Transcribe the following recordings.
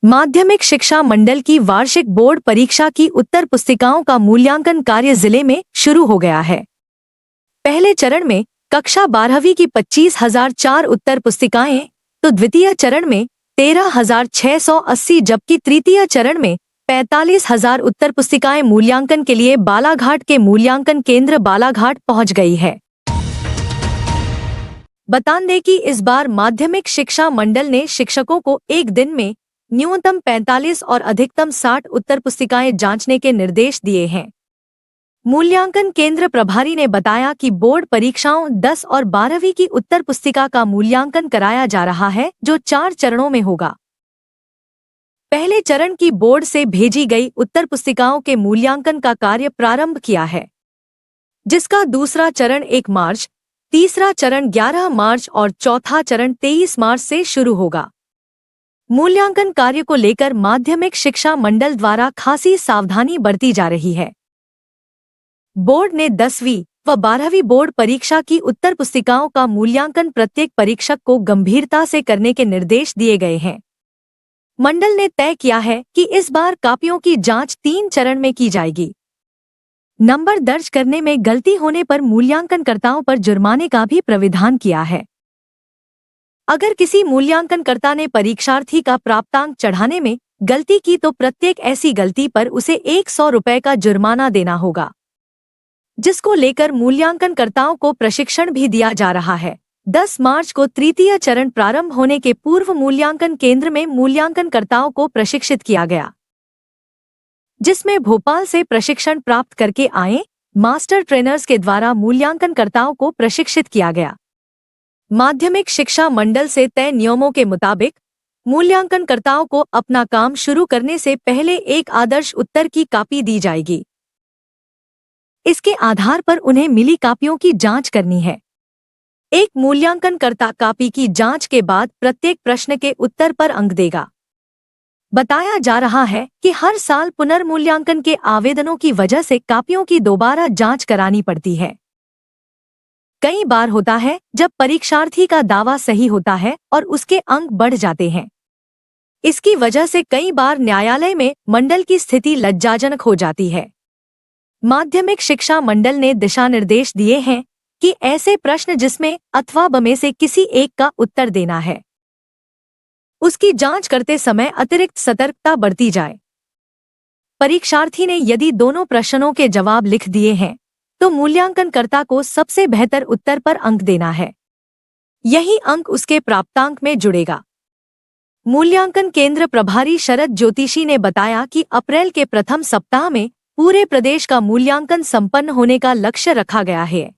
माध्यमिक शिक्षा मंडल की वार्षिक बोर्ड परीक्षा की उत्तर पुस्तिकाओं का मूल्यांकन कार्य जिले में शुरू हो गया है। पहले चरण में कक्षा 12वीं की 25,004 उत्तर पुस्तिकाएं, तो द्वितीय चरण में 13,680 जबकि तृतीय चरण में 45,000 उत्तर पुस्तिकाएं मूल्यांकन के लिए बालाघाट के मूल्यांकन केंद्र बालाघाट पहुंच गई है। बता दें कि इस बार माध्यमिक शिक्षा मंडल ने शिक्षकों को एक दिन में न्यूनतम 45 और अधिकतम 60 उत्तर पुस्तिकाएं जांचने के निर्देश दिए हैं। मूल्यांकन केंद्र प्रभारी ने बताया कि बोर्ड परीक्षाओं 10 और 12वीं की उत्तर पुस्तिका का मूल्यांकन कराया जा रहा है, जो 4 चरणों में होगा। पहले चरण की बोर्ड से भेजी गई उत्तर पुस्तिकाओं के मूल्यांकन का कार्य प्रारंभ किया है, जिसका दूसरा चरण 1 मार्च, तीसरा चरण 11 मार्च और चौथा चरण 23 मार्च से शुरू होगा। मूल्यांकन कार्य को लेकर माध्यमिक शिक्षा मंडल द्वारा खासी सावधानी बरती जा रही है। बोर्ड ने 10वीं व 12वीं बोर्ड परीक्षा की उत्तर पुस्तिकाओं का मूल्यांकन प्रत्येक परीक्षक को गंभीरता से करने के निर्देश दिए गए हैं। मंडल ने तय किया है कि इस बार कापियों की जांच 3 चरण में की जाएगी। नंबर दर्ज करने में गलती होने पर मूल्यांकनकर्ताओं पर जुर्माने का भी प्राविधान किया है। अगर किसी मूल्यांकनकर्ता ने परीक्षार्थी का प्राप्तांक चढ़ाने में गलती की तो प्रत्येक ऐसी गलती पर उसे 100 रुपये का जुर्माना देना होगा, जिसको लेकर मूल्यांकनकर्ताओं को प्रशिक्षण भी दिया जा रहा है। 10 मार्च को तृतीय चरण प्रारंभ होने के पूर्व मूल्यांकन केंद्र में मूल्यांकनकर्ताओं को प्रशिक्षित किया गया, जिसमें भोपाल से प्रशिक्षण प्राप्त करके आए मास्टर ट्रेनर्स के द्वारा मूल्यांकनकर्ताओं को प्रशिक्षित किया गया। माध्यमिक शिक्षा मंडल से तय नियमों के मुताबिक मूल्यांकनकर्ताओं को अपना काम शुरू करने से पहले एक आदर्श उत्तर की कॉपी दी जाएगी। इसके आधार पर उन्हें मिली कॉपियों की जांच करनी है। एक मूल्यांकनकर्ता कॉपी की जांच के बाद प्रत्येक प्रश्न के उत्तर पर अंक देगा। बताया जा रहा है कि हर साल पुनर्मूल्यांकन के आवेदनों की वजह से कॉपियों की दोबारा जांच करानी पड़ती है। कई बार होता है जब परीक्षार्थी का दावा सही होता है और उसके अंक बढ़ जाते हैं। इसकी वजह से कई बार न्यायालय में मंडल की स्थिति लज्जाजनक हो जाती है। माध्यमिक शिक्षा मंडल ने दिशा निर्देश दिए हैं कि ऐसे प्रश्न जिसमें अथवा ब में से किसी एक का उत्तर देना है, उसकी जांच करते समय अतिरिक्त सतर्कता बरती जाए। परीक्षार्थी ने यदि दोनों प्रश्नों के जवाब लिख दिए हैं तो मूल्यांकनकर्ता को सबसे बेहतर उत्तर पर अंक देना है। यही अंक उसके प्राप्तांक में जुड़ेगा। मूल्यांकन केंद्र प्रभारी शरद ज्योतिषी ने बताया कि अप्रैल के प्रथम सप्ताह में पूरे प्रदेश का मूल्यांकन संपन्न होने का लक्ष्य रखा गया है।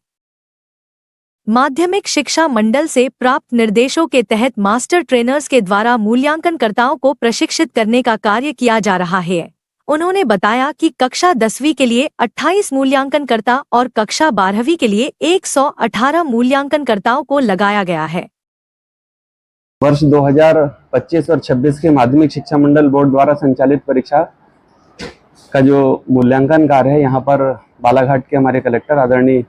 माध्यमिक शिक्षा मंडल से प्राप्त निर्देशों के तहत मास्टर ट्रेनर्स के द्वारा मूल्यांकनकर्ताओं को प्रशिक्षित करने का कार्य किया जा रहा है। उन्होंने बताया कि कक्षा 10वीं के लिए 28 मूल्यांकनकर्ता और कक्षा 12वीं के लिए 118 मूल्यांकनकर्ताओं को लगाया गया है। वर्ष 2025 और 26 के माध्यमिक शिक्षा मंडल बोर्ड द्वारा संचालित परीक्षा का जो मूल्यांकन कार्य है, यहाँ पर बालाघाट के हमारे कलेक्टर आदरणीय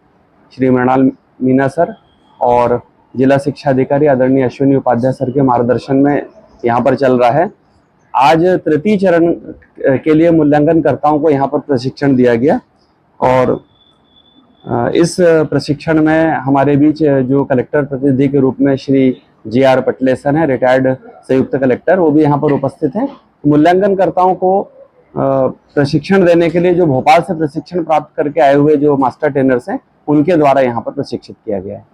श्री मृणाल मीना सर और जिला शिक्षा अधिकारी आदरणीय अश्विनी उपाध्याय सर के मार्गदर्शन में यहाँ पर चल रहा है। आज तृतीय चरण के लिए मूल्यांकनकर्ताओं को यहाँ पर प्रशिक्षण दिया गया और इस प्रशिक्षण में हमारे बीच जो कलेक्टर प्रतिनिधि के रूप में श्री JR पटलेसन है, रिटायर्ड संयुक्त कलेक्टर, वो भी यहाँ पर उपस्थित हैं। मूल्यांकनकर्ताओं को प्रशिक्षण देने के लिए जो भोपाल से प्रशिक्षण प्राप्त करके आए हुए जो मास्टर ट्रेनर्स हैं, उनके द्वारा यहाँ पर प्रशिक्षित किया गया है।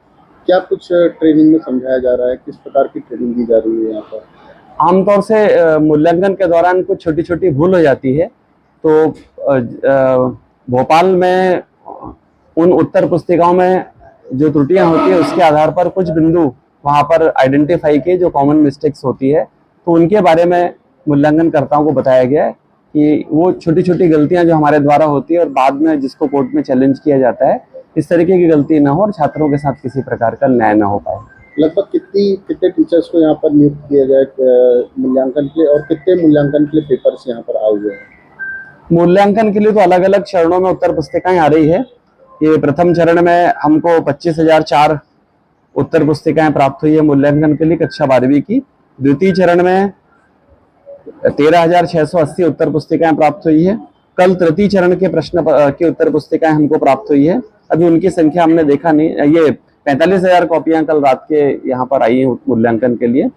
क्या कुछ ट्रेनिंग में समझाया जा रहा है, किस प्रकार की ट्रेनिंग दी जा रही है यहाँ पर? आमतौर से मूल्यांकन के दौरान कुछ छोटी छोटी भूल हो जाती है, तो भोपाल में उन उत्तर पुस्तिकाओं में जो त्रुटियां होती है उसके आधार पर कुछ बिंदु वहां पर आइडेंटिफाई किए जो कॉमन मिस्टेक्स होती है, तो उनके बारे में मूल्यांकनकर्ताओं को बताया गया है कि वो छोटी छोटी गलतियां जो हमारे द्वारा होती है और बाद में जिसको कोर्ट में चैलेंज किया जाता है, इस तरीके की गलती न हो और छात्रों के साथ किसी प्रकार का न्याय न हो पाए। लगभग कितने टीचर्स को यहाँ पर नियुक्त किया जाए मूल्यांकन के लिए, और कितने मूल्यांकन के लिए पेपर्स यहाँ पर आए हुए हैं? मूल्यांकन के लिए तो अलग अलग चरणों में उत्तर पुस्तिकाएं आ रही है। ये प्रथम चरण में हमको 25,004 उत्तर पुस्तिकाएं प्राप्त हुई है मूल्यांकन के लिए कक्षा 12वीं की। द्वितीय चरण में 13,680 उत्तर पुस्तिकाएं प्राप्त हुई है। कल तृतीय चरण के प्रश्न की उत्तर पुस्तिकाएं हमको प्राप्त हुई है। अभी उनकी संख्या हमने देखा नहीं, ये 45,000 कॉपियां कल रात के यहाँ पर आई हैं मूल्यांकन के लिए।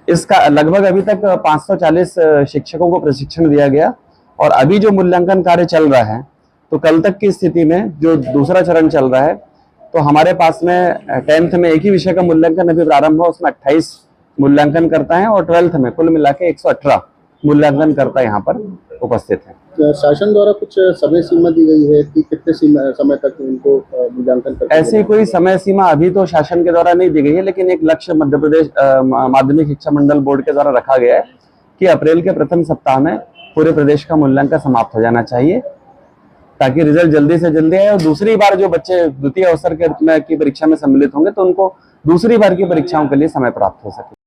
इसका लगभग अभी तक 540 शिक्षकों को प्रशिक्षण दिया गया और अभी जो मूल्यांकन कार्य चल रहा है, तो कल तक की स्थिति में जो दूसरा चरण चल रहा है, तो हमारे पास में 10th में एक ही विषय का मूल्यांकन अभी प्रारंभ हुआ, उसमें 28 मूल्यांकन करता है और 12th में कुल मिला के 118 मूल्यांकन करता यहाँ पर उपस्थित है। शासन द्वारा कुछ समय सीमा दी गई है कि कितने समय तक उनको मूल्यांकन करना? ऐसी कोई समय सीमा अभी तो शासन के द्वारा नहीं दी गई है, लेकिन एक लक्ष्य मध्य प्रदेश माध्यमिक शिक्षा मंडल बोर्ड के द्वारा रखा गया है कि अप्रैल के प्रथम सप्ताह में पूरे प्रदेश का मूल्यांकन समाप्त हो जाना चाहिए, ताकि रिजल्ट जल्दी से जल्दी आए और दूसरी बार जो बच्चे द्वितीय अवसर की परीक्षा में सम्मिलित होंगे तो उनको दूसरी बार की परीक्षाओं के लिए समय प्राप्त हो सके।